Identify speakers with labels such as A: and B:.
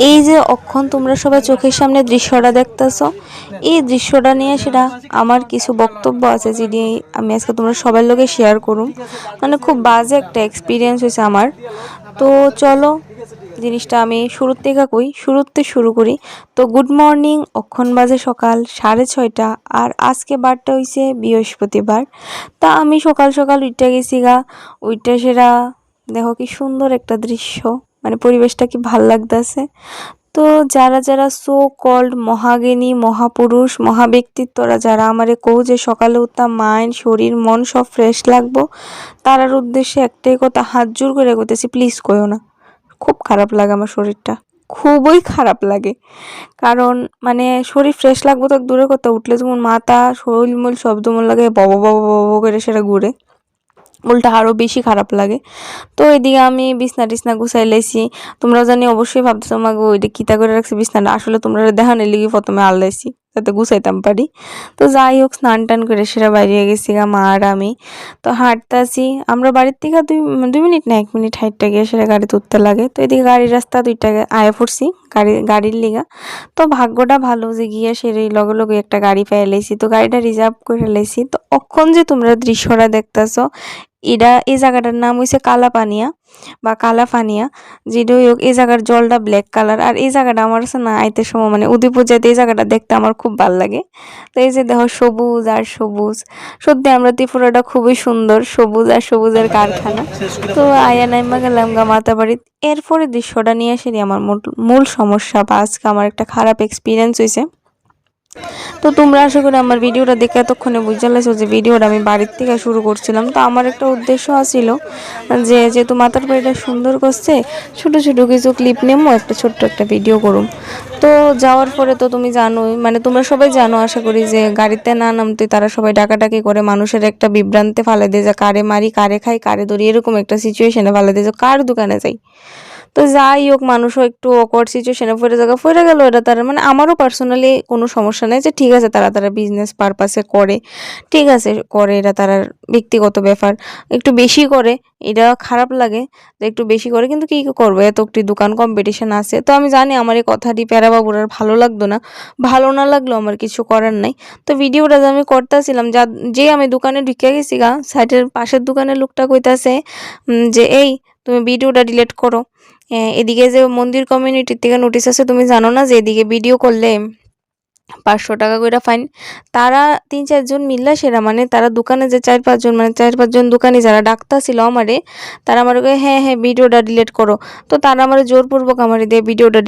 A: এই যে অক্ষণ তোমরা সবাই চোখের সামনে দৃশ্যটা দেখতেছো, এই দৃশ্যটা নিয়ে সেটা আমার কিছু বক্তব্য আছে যেটি আমি আজকে তোমরা সবার লগে শেয়ার করুম। মানে খুব বাজে একটা এক্সপিরিয়েন্স হয়েছে আমার। তো চলো জিনিসটা আমি শুরুতে শুরু করি। তো গুড মর্নিং, অক্ষণ বাজে সকাল 6:30 আর আজকে বারটা হইছে বৃহস্পতিবার। তা আমি সকাল সকাল উইঠা গেছি গা। উইঠা সেরা দেখো কি সুন্দর একটা দৃশ্য, মানে পরিবেশটা কি ভাল লাগতেছে। তো যারা যারা সো কল্ড মহাজ্ঞানী মহাপুরুষ মহাব্যক্তিত্বরা যারা আমারে কও যে সকালে উঠতাম মাইন্ড শরীর মন সব ফ্রেশ লাগবো, তারার উদ্দেশ্যে একটাই কথা হাত জোর করে কইতেছি, প্লিজ কইও না। খুব খারাপ লাগে আমার শরীরটা, খুবই খারাপ লাগে। কারণ মানে শরীর ফ্রেশ লাগবো তো দূরের কথা, উঠলে যেমন মাথা শরীর মূল শব্দ মূল লাগে বব বব বব করে সেটা ঘুরে, উল্টা আরো বেশি খারাপ লাগে। তো এদিকে আমি বিছনা টিছনা গুছাই লাইছি। তোমরাও জানি অবশ্যই ভাবতেছো আমাকে ওইটা কিতা করে রাখছি বিছনাটা, আসলে তোমরা দেখানোর লিগে প্রথমে আল্লাইছি যাতে গুছাইতাম পারি। তো যাই হোক স্নান টান করে সেরা বাইরে গেছি গা মা আর আমি। তো হাঁটতাছি আমরা বাড়ির থেকে 2 মিনিট না 1 মিনিট হাঁটতে গিয়ে সেটা গাড়ি তুলতে লাগে। তো এদিকে গাড়ির রাস্তা 2টা আয়া পড়ছি গাড়ির লিগা। তো ভাগ্যটা ভালো যে গিয়া সেরে লগে লগে একটা গাড়ি পেয়ে লাইছি, তো গাড়িটা রিজার্ভ করে লাইছি। তো অখন যে তোমরা দৃশ্যটা দেখতাছো, এই জায়গাটার নাম হইছে কালাপানিয়া বা কালাফানিয়া। যেটা হোক এই জায়গার জলটা ব্ল্যাক কালার। আর এই জায়গাটা আমার আছে না আইতে সময় মানে উদয়পুর যাইতে এই জায়গাটা দেখতে আমার খুব ভাল লাগে। তো এই যে দেখো সবুজ আর সবুজ, সত্যি আমরা ত্রিপুরাটা খুবই সুন্দর, সবুজ আর সবুজের কারখানা। তো আয়া নাইমা গেলাম গা মাতাবাড়িত। এরপরে দৃশ্যটা নিয়ে আসেনি আমার মূল সমস্যা বা আজকে আমার একটা খারাপ এক্সপিরিয়েন্স হয়েছে। তো তোমরা আশা করি আমার ভিডিওটা দেখে এতক্ষণে বুঝতে লাইছো যে ভিডিওটা আমি বাড়ির থেকে শুরু করছিলাম। তো আমার একটা উদ্দেশ্য আছিল যে যেহেতু মাতার বাড়িটা সুন্দর করছে, ছোট ছোট কিছু ক্লিপ নেবো, একটা ছোট্ট একটা ভিডিও করুম। তো যাওয়ার পরে তো তুমি জানোই, মানে তোমরা সবাই জানো আশা করি, যে গাড়িতে না নামতে তারা সবাই ডাকাডাকি করে, মানুষের একটা বিভ্রান্তে ফালে দেয় যে কারে মারি কারে খাই কারে ধরি, এরকম একটা সিচুয়েশনে ফালে দেয় যে কার দোকানে যাই। তো যাই হোক মানুষও একটু অকওয়ার্ড সিচুয়েশনে পড়ে গেল। এটা তারা মানে আমারও পার্সোনালি কোনো সমস্যা নেই, যে ঠিক আছে তারা বিজনেস পারপাসে করে, ঠিক আছে করে, এটা তার ব্যক্তিগত ব্যাপার। একটু বেশি করে এটা খারাপ লাগে যে একটু বেশি করে, কিন্তু কি করবো, এত একটি দোকান কম্পিটিশন আছে। তো আমি জানি আমার এই কথাটি প্যারাবাবুর আর ভালো লাগতো না, ভালো না লাগলো আমার কিছু করার নাই। তো ভিডিওটা যে আমি করতেছিলাম যে আমি দোকানে ঢুকে গেছি গা, সাইডের পাশের দোকানের লোকটা কইতাছে যে এই তুমি ভিডিওটা ডিলিট করো। এদিকে যে মন্দির কমিউনিটির থেকে নোটিশ আছে, তুমি জানো না যে এদিকে ভিডিও করলে 500 টাকা করে ফাইন। তারা 3-4 জন মিললা সেরা, মানে তারা দোকানে যে 4-5 জন, মানে 4-5 জন দোকানি যারা ডাক্তার ছিল আমারে, তারা আমার হ্যাঁ হ্যাঁ ভিডিওটা ডিলিট করো। তো তারা আমার জোরপূর্বক আমার দিয়ে ভিডিওটা